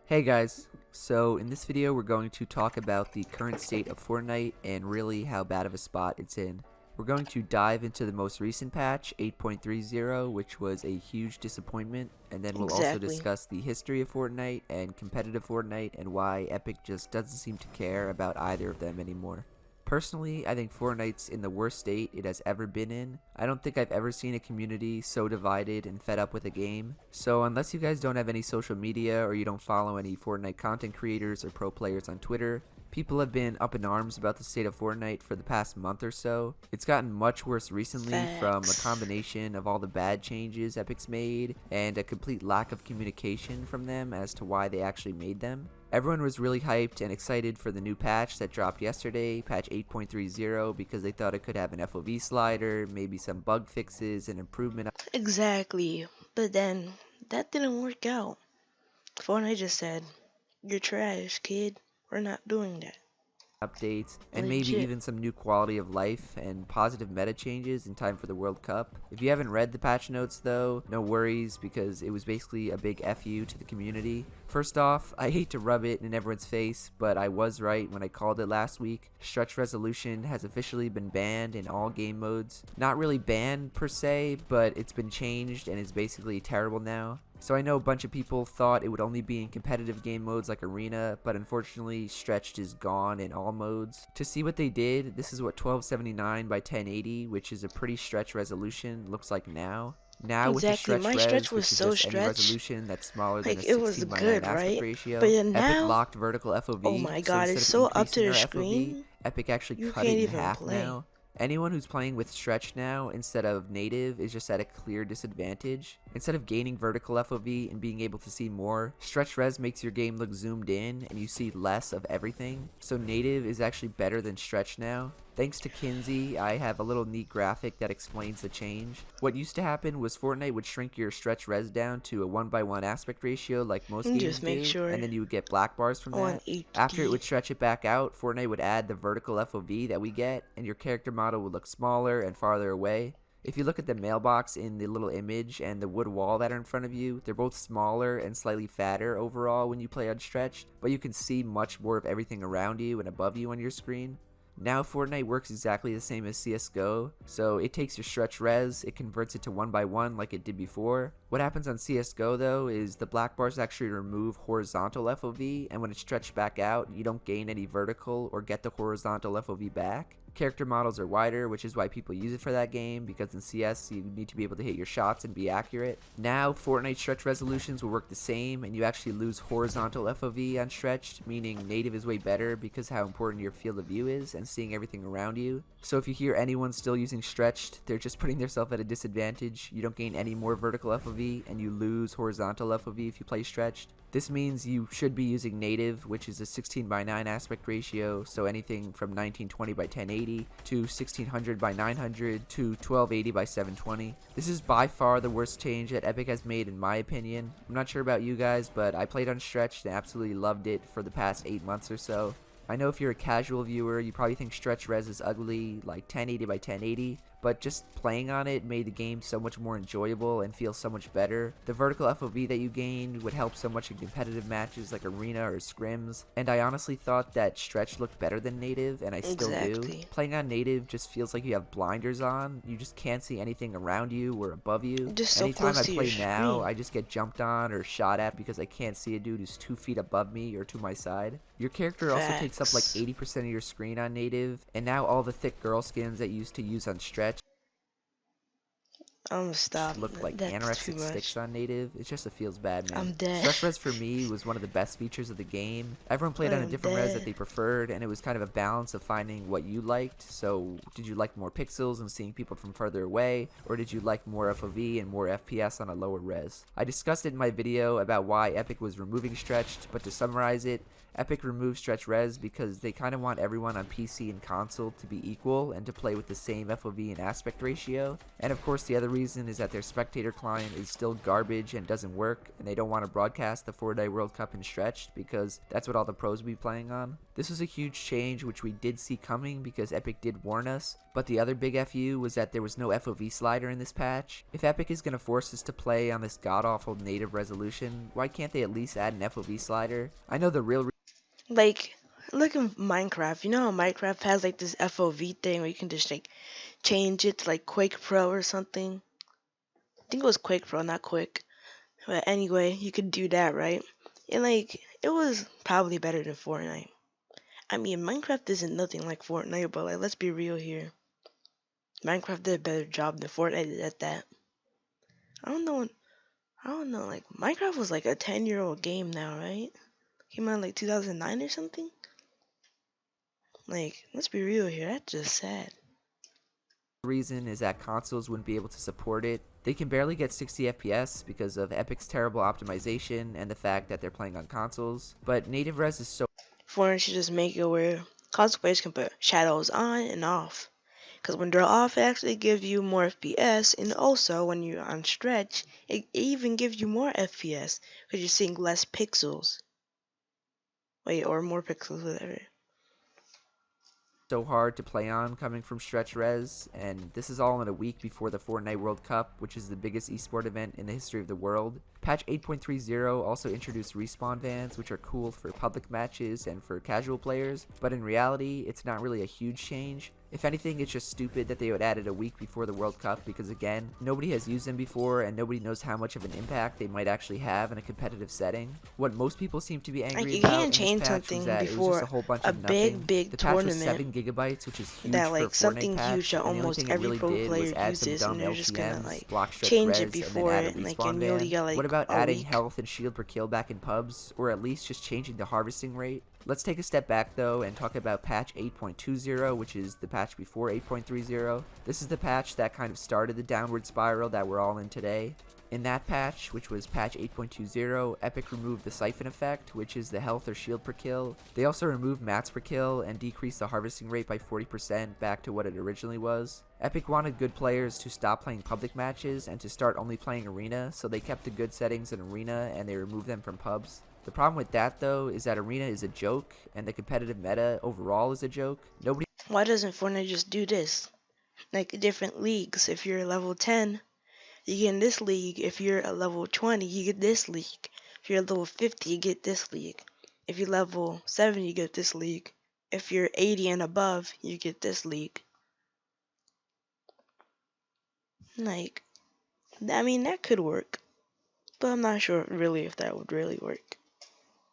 Hey guys, so in this video we're going to talk about the current state of Fortnite and really how bad of a spot it's in. We're going to dive into the most recent patch, 8.30, which was a huge disappointment, and then we'll also Exactly. discuss the history of Fortnite and competitive Fortnite and why Epic just doesn't seem to care about either of them anymore. Personally, I think Fortnite's in the worst state it has ever been in. I don't think I've ever seen a community so divided and fed up with a game. So unless you guys don't have any social media or you don't follow any Fortnite content creators or pro players on Twitter, people have been up in arms about the state of Fortnite for the past month or so. It's gotten much worse recently from a Facts. combination of all the bad changes Epic's made and a complete lack of communication from them as to why they actually made them. Everyone was really hyped and excited for the new patch that dropped yesterday, patch 8.30, because they thought it could have an FOV slider, maybe some bug fixes, and improvement Exactly. But then that didn't work out. Fortnite just said, "You're trash, kid. We're not doing that." updates, and maybe Legit. even some new quality of life and positive meta changes in time for the World Cup. If you haven't read the patch notes though, no worries because it was basically a big FU to the community. First off, I hate to rub it in everyone's face, but I was right when I called it last week. Stretch resolution has officially been banned in all game modes. Not really banned per se, but it's been changed and is basically terrible now. So I know a bunch of people thought it would only be in competitive game modes like Arena, but unfortunately Stretched is gone in all modes. To see what they did, this is what 1279 by 1080, which is a pretty stretch resolution, looks like now. Now with the Exactly. stretch My stretch res, was which is so just any stretched. resolution that's smaller than a Like, it was 16 by 9 good, aspect right? But ratio, then Epic now, locked vertical oh FOV, my so god, instead it's of so up to increasing the our FOV, screen, Epic actually you cut can't it in even half play. now. Anyone who's playing with stretch now instead of native is just at a clear disadvantage. Instead of gaining vertical FOV and being able to see more, stretch res makes your game look zoomed in and you see less of everything. So native is actually better than stretch now. Thanks to Kinsey, I have a little neat graphic that explains the change. What used to happen was Fortnite would shrink your stretch res down to a 1:1 aspect ratio like most And games just make do, and sure then you would get black bars from on that. After it HD. would stretch it back out, Fortnite would add the vertical FOV that we get, and your character model would look smaller and farther away. If you look at the mailbox in the little image and the wood wall that are in front of you, they're both smaller and slightly fatter overall when you play unstretched, but you can see much more of everything around you and above you on your screen. Now Fortnite works exactly the same as CSGO, so it takes your stretch res, it converts it to 1:1 like it did before. What happens on CSGO though is the black bars actually remove horizontal FOV, and when it's stretched back out, you don't gain any vertical or get the horizontal FOV back. Character models are wider, which is why people use it for that game, because in CS you need to be able to hit your shots and be accurate. Now Fortnite stretch resolutions will work the same, and you actually lose horizontal FOV on stretched, meaning native is way better because how important your field of view is and seeing everything around you. So if you hear anyone still using stretched, they're just putting themselves at a disadvantage. You don't gain any more vertical FOV, and you lose horizontal FOV if you play stretched. This means you should be using native, which is a 16:9 aspect ratio, so anything from 1920 by 1080 to 1600 by 900 to 1280 by 720. This is by far the worst change that Epic has made in my opinion. I'm not sure about you guys, but I played unstretched and absolutely loved it for the past 8 months or so. I know if you're a casual viewer, you probably think stretch res is ugly, like 1080 by 1080, but just playing on it made the game so much more enjoyable and feel so much better. The vertical FOV that you gained would help so much in competitive matches like Arena or Scrims, and I honestly thought that stretch looked better than native, and I still do. Exactly. Playing on native just feels like you have blinders on, you just can't see anything around you or above you. Just so Anytime close I to your play now, screen. I just get jumped on or shot at because I can't see a dude who's 2 feet above me or to my side. Your character also takes up like Facts. 80% of your screen on native, and now all the thick girl skins that you used to use on stretch I'm gonna stop. look like That's too anorexic sticks much. on native. It just feels bad, man. I'm dead. Stretch res for me was one of the best features of the game. Everyone played on a I'm different res that dead. they preferred, and it was kind of a balance of finding what you liked. So did you like more pixels and seeing people from further away, or did you like more FOV and more FPS on a lower res? I discussed it in my video about why Epic was removing stretched, but to summarize it, Epic removed stretch res because they kind of want everyone on PC and console to be equal and to play with the same FOV and aspect ratio. And of course the other reason reason is that their spectator client is still garbage and doesn't work, and they don't want to broadcast the Fortnite World Cup in stretched because that's what all the pros will be playing on. This was a huge change which we did see coming because Epic did warn us, but the other big FU was that there was no FOV slider in this patch. If Epic is going to force us to play on this god-awful native resolution, why can't they at least add an FOV slider? I know the real Like, look in Minecraft. You know how Minecraft has like this FOV thing where you can just like change it to like Quake Pro or something. I think it was Quake Pro, not Quick. But anyway, you could do that, right? And like, it was probably better than Fortnite. I mean, Minecraft isn't nothing like Fortnite, but like, let's be real here. Minecraft did a better job than Fortnite did at that. I don't know. I don't know. Like, Minecraft was like a 10-year-old game now, right? Came out like 2009 or something. Like, let's be real here. That's just sad. reason is that consoles wouldn't be able to support it. They can barely get 60 FPS because of Epic's terrible optimization and the fact that they're playing on consoles, but native res is so Fortnite should just make it where console players can put shadows on and off. Because when they're off, it actually gives you more FPS, and also when you're on stretch, it even gives you more FPS because you're seeing less pixels. Wait, or more pixels, whatever. hard to play on coming from stretch res, and this is all in a week before the Fortnite World Cup, which is the biggest esport event in the history of the world. Patch 8.30 also introduced respawn vans, which are cool for public matches and for casual players, but in reality, it's not really a huge change. If anything, it's just stupid that they would add it a week before the World Cup because, again, nobody has used them before and nobody knows how much of an impact they might actually have in a competitive setting. What most people seem to be Like, angry you about can't in this change patch was something that it was just before a whole bunch a of nothing. big The patch was tournament 7 gigabytes, which is huge that for a like something Fortnite patch, huge that and the only almost thing it every really pro did player was add some uses, dumb and they're just gonna LTMs, like block stretch change it res, and then before add a it, and like respawn you only van. got like What about a adding week. health and shield per kill back in pubs, or at least just changing the harvesting rate? Let's take a step back though and talk about patch 8.20, which is the patch before 8.30. This is the patch that kind of started the downward spiral that we're all in today. In that patch, which was patch 8.20, Epic removed the siphon effect, which is the health or shield per kill. They also removed mats per kill and decreased the harvesting rate by 40% back to what it originally was. Epic wanted good players to stop playing public matches and to start only playing arena, so they kept the good settings in arena and they removed them from pubs. The problem with that though is that arena is a joke and the competitive meta overall is a joke. Nobody Why doesn't Fortnite just do this? Like different leagues. If you're level 10, you get in this league. If you're a level 20, you get this league. If you're a level 50, you get this league. If you're level 7, you get this league. If you're 80 and above, you get this league. Like, I mean, that could work. But I'm not sure really if that would really work.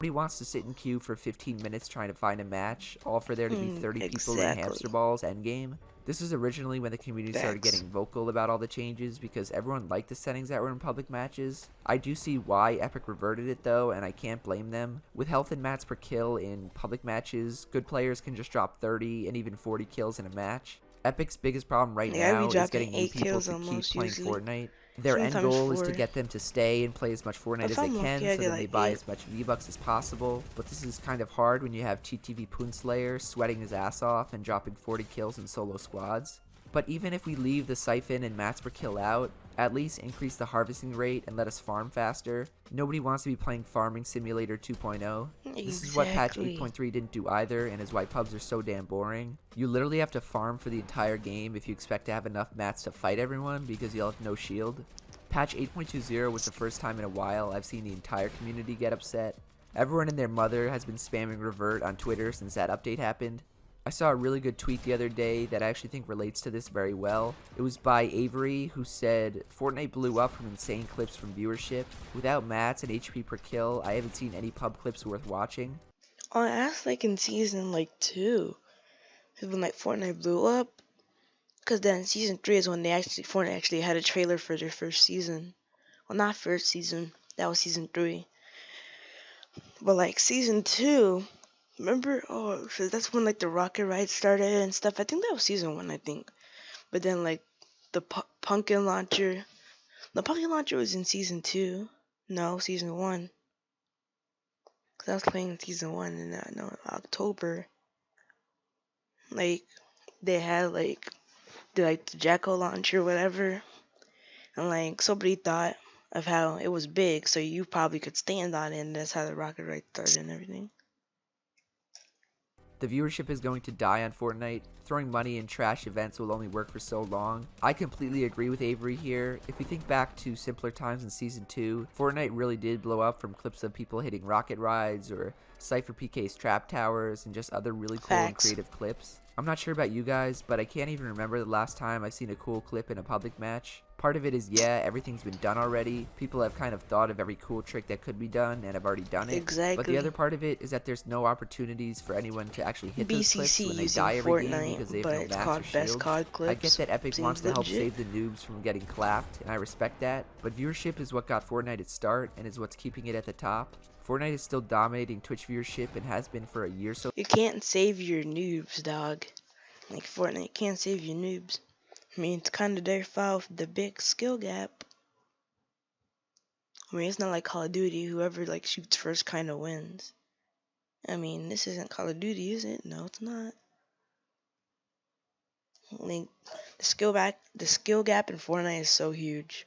wants to sit in queue for 15 minutes trying to find a match, all for there to be 30 people in Exactly. hamster balls endgame. This was originally when the community started Facts. getting vocal about all the changes because everyone liked the settings that were in public matches. I do see why Epic reverted it though, and I can't blame them. With health and mats per kill in public matches, good players can just drop 30 and even 40 kills in a match. Epic's biggest problem right Like, I'd be now is dropping getting new 8 people kills to keep almost playing usually. Fortnite. Their end Sometimes goal is to 4. get them to stay and play as much Fortnite If as they I'm can, lucky, I so get then they like buy 8. as much V-Bucks as possible, but this is kind of hard when you have TTV Poonslayer sweating his ass off and dropping 40 kills in solo squads. But even if we leave the siphon and mats per kill out, at least increase the harvesting rate and let us farm faster. Nobody wants to be playing Farming Simulator 2.0. This is what patch Exactly. 8.3 didn't do either, and is why pubs are so damn boring. You literally have to farm for the entire game if you expect to have enough mats to fight everyone because you'll have no shield. Patch 8.20 was the first time in a while I've seen the entire community get upset. Everyone and their mother has been spamming Revert on Twitter since that update happened. I saw a really good tweet the other day that I actually think relates to this very well. It was by Avery, who said, Fortnite blew up from insane clips from viewership. Without mats and HP per kill, I haven't seen any pub clips worth watching. Oh, that's like in season like 2. When like Fortnite blew up. Cause then season 3 is when Fortnite actually had a trailer for their first season. Well, not first season. That was season 3. But like season 2, remember? Oh, so that's when like the rocket ride started and stuff. I think that was season 1. I think. But then like the pumpkin launcher. The pumpkin launcher was in season 2. No, season 1. Cause I was playing season 1 in no, October. Like they had like the Jacko launcher, whatever. And like somebody thought of how it was big, so you probably could stand on it, and that's how the rocket right started and everything. The viewership is going to die on Fortnite. Throwing money in trash events will only work for so long. I completely agree with Avery here. If we think back to simpler times in Season 2, Fortnite really did blow up from clips of people hitting rocket rides or Cypher PK's trap towers and just other really cool and Facts. creative clips. I'm not sure about you guys, but I can't even remember the last time I've seen a cool clip in a public match. Part of it is, yeah, everything's been done already. People have kind of thought of every cool trick that could be done and have already done it. Exactly. But the other part of it is that there's no opportunities for anyone to actually hit those clips BCC when they using die every game Fortnite, because they have but no it's mats called or Best shields. COD Clips. I get that Epic Seems wants to help legit. save the noobs from getting clapped, and I respect that, but viewership is what got Fortnite its start and is what's keeping it at the top. Fortnite is still dominating Twitch viewership and has been for a year so. You can't save your noobs, dog. Like Fortnite can't save your noobs. I mean, it's kind of their fault for the big skill gap. I mean, it's not like Call of Duty. Whoever like shoots first kind of wins. I mean, this isn't Call of Duty, is it? No, it's not. Like the skill gap in Fortnite is so huge.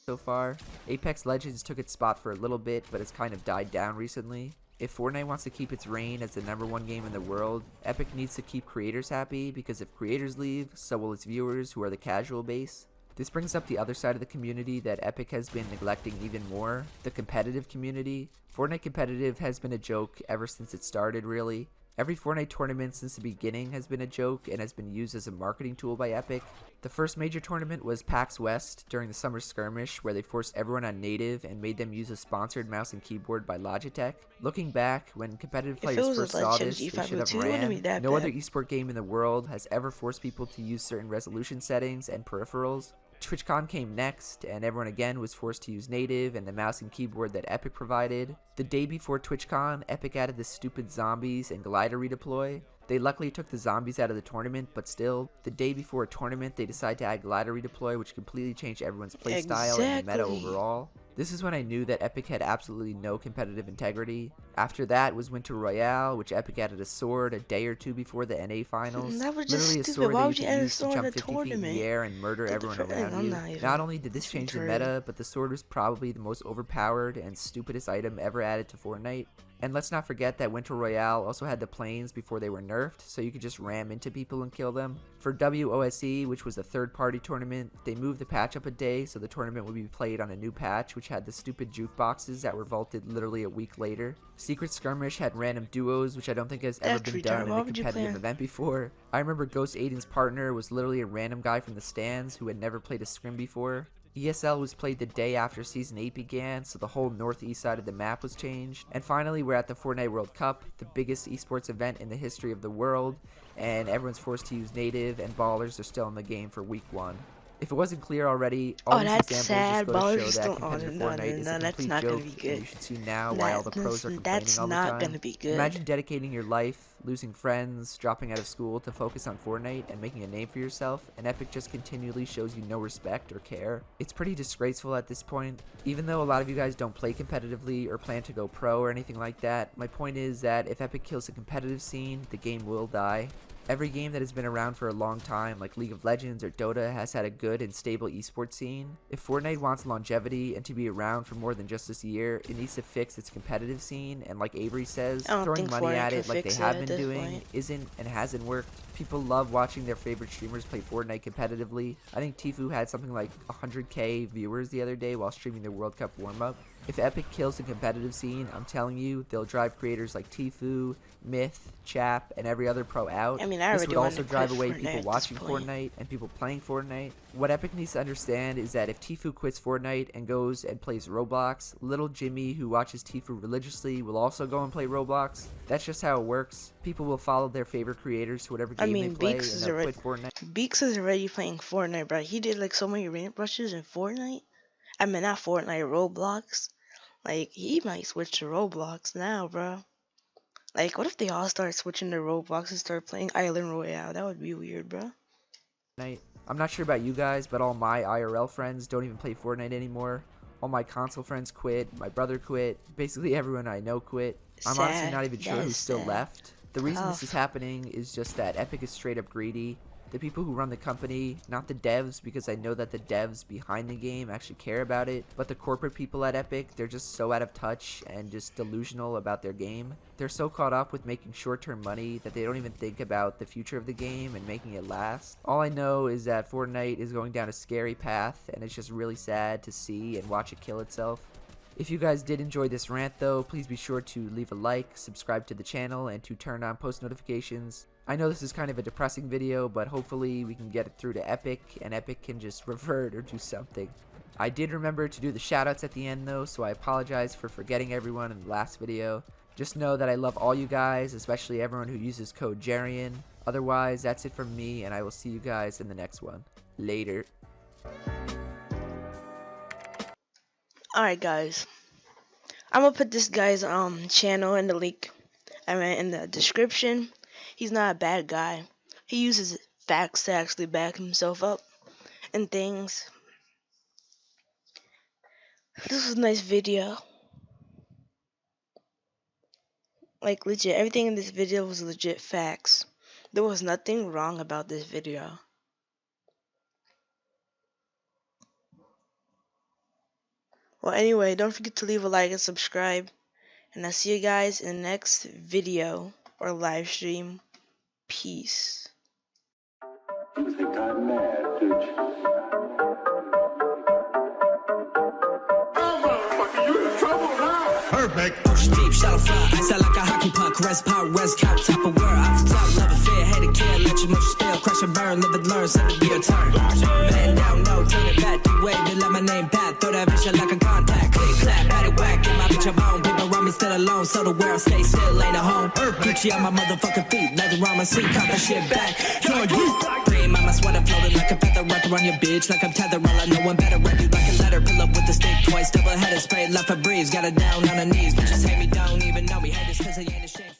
So far. Apex Legends took its spot for a little bit, but it's kind of died down recently. If Fortnite wants to keep its reign as the #1 game in the world, Epic needs to keep creators happy, because if creators leave, so will its viewers, who are the casual base. This brings up the other side of the community that Epic has been neglecting even more, the competitive community. Fortnite competitive has been a joke ever since it started, really. Every Fortnite tournament since the beginning has been a joke and has been used as a marketing tool by Epic. The first major tournament was PAX West during the summer skirmish, where they forced everyone on native and made them use a sponsored mouse and keyboard by Logitech. Looking back, when competitive If it players was first like saw this, they G502, should have it wouldn't be ran. that No bad. other esport game in the world has ever forced people to use certain resolution settings and peripherals. TwitchCon came next, and everyone again was forced to use native and the mouse and keyboard that Epic provided. The day before TwitchCon, Epic added the stupid zombies and glider redeploy. They luckily took the zombies out of the tournament, but still, the day before a tournament, they decided to add glider redeploy, which completely changed everyone's playstyle and the meta Exactly. overall. This is when I knew that Epic had absolutely no competitive integrity. After that was Winter Royale, which Epic added a sword a day or two before the NA finals. That was just Literally a stupid. sword Why that would you you could add a use to sword jump at a 50 feet in tournament? the air and murder Like the everyone fir- around I'm you. not even Not only did this change the retarded. meta, but the sword was probably the most overpowered and stupidest item ever added to Fortnite. And let's not forget that Winter Royale also had the planes before they were nerfed, so you could just ram into people and kill them. For WOSE, which was a third-party tournament, they moved the patch up a day so the tournament would be played on a new patch, which had the stupid jukeboxes that were vaulted literally a week later. Secret Skirmish had random duos, which I don't think has ever That's been retarded. done in Why a would you play competitive on- event before. I remember Ghost Aiden's partner was literally a random guy from the stands who had never played a scrim before. ESL was played the day after Season 8 began, so the whole northeast side of the map was changed. And finally, we're at the Fortnite World Cup, the biggest esports event in the history of the world, and everyone's forced to use native, and ballers are still in the game for week 1. If it wasn't clear already, all these that's examples sad. just go to Ballers show are that still competitive no, Fortnite is a that's complete not gonna joke, be and good. you should see now why all the pros are complaining That's all the not time. gonna be good. Imagine dedicating your life, losing friends, dropping out of school to focus on Fortnite and making a name for yourself, and Epic just continually shows you no respect or care. It's pretty disgraceful at this point. Even though a lot of you guys don't play competitively or plan to go pro or anything like that, my point is that if Epic kills the competitive scene, the game will die. Every game that has been around for a long time, like League of Legends or Dota, has had a good and stable esports scene. If Fortnite wants longevity and to be around for more than just this year, it needs to fix its competitive scene, and like Avery says, I don't throwing think money Fortnite at can it like they fix have it at been this doing point. isn't and hasn't worked. People love watching their favorite streamers play Fortnite competitively. I think Tfue had something like 100k viewers the other day while streaming the World Cup warm-up. If Epic kills the competitive scene, I'm telling you, they'll drive creators like Tfue, Myth, Chap, and every other pro out. I mean, I This already would wanted also to drive quit away Fortnite people at this watching point. Fortnite and people playing Fortnite. What Epic needs to understand is that if Tfue quits Fortnite and goes and plays Roblox, little Jimmy, who watches Tfue religiously, will also go and play Roblox. That's just how it works. People will follow their favorite creators to whatever I game mean, they play, Beaks and is they'll already quit Fortnite. Beaks is already playing Fortnite, bro. He did like so many ramp rushes in Fortnite. I mean, not Fortnite, Roblox. Like he might switch to Roblox now, bro. Like, what if they all start switching to Roblox and start playing Island Royale? That would be weird, bro. I'm not sure about you guys, but all my IRL friends don't even play Fortnite anymore. All my console friends quit, my brother quit, basically everyone I know quit. I'm honestly Sad. not even sure That who's is still sad. left. The reason this is Tough. happening is just that Epic is straight up greedy. the people who run the company, not the devs, because I know that the devs behind the game actually care about it, but the corporate people at Epic, they're just so out of touch and just delusional about their game. They're so caught up with making short-term money that they don't even think about the future of the game and making it last. All I know is that Fortnite is going down a scary path, and it's just really sad to see and watch it kill itself. If you guys did enjoy this rant though, please be sure to leave a like, subscribe to the channel, and to turn on post notifications. I know this is kind of a depressing video, but hopefully we can get it through to Epic, and Epic can just revert or do something. I did remember to do the shoutouts at the end though, so I apologize for forgetting everyone in the last video. Just know that I love all you guys, especially everyone who uses code Jarian. Otherwise, that's it from me, and I will see you guys in the next one. Later. Alright guys, I'm gonna put this guy's channel in the link, in the description. He's not a bad guy. He uses facts to actually back himself up and things. This was a nice video. Like legit, everything in this video was legit facts. There was nothing wrong about this video. Well, anyway, don't forget to leave a like and subscribe. And I'll see you guys in the next video or live stream. Peace. You think I'm mad, don't you? Oh, motherfucker, you in trouble now. Perfect. Ocean deep, shallow fly, ice out like a hockey puck. Rest power, rest count, top of world. Off the top, love and fear, hate and care. Let your emotions spill, crash and burn, live and learn. Send it be your turn. Man down, no, turn it back. The way, they let my name back. Throw that vision like a contact. Click, clap, pat it whack. Get my bitch a bone. People around me still alone, so the world stay still, ain't a home. Gucci on my motherfucking feet, leather on my seat, cut that shit back. Join you. Cream on my sweater, floating like a feather. Wrapped around your bitch like I'm tethered. All I know one better. Wrap you like a letter. Pull up with the stick twice. Double headed, spray left for breeze. Got it down on her knees. Bitches hate me, don't even know me. Hate this cause they ain't ashamed.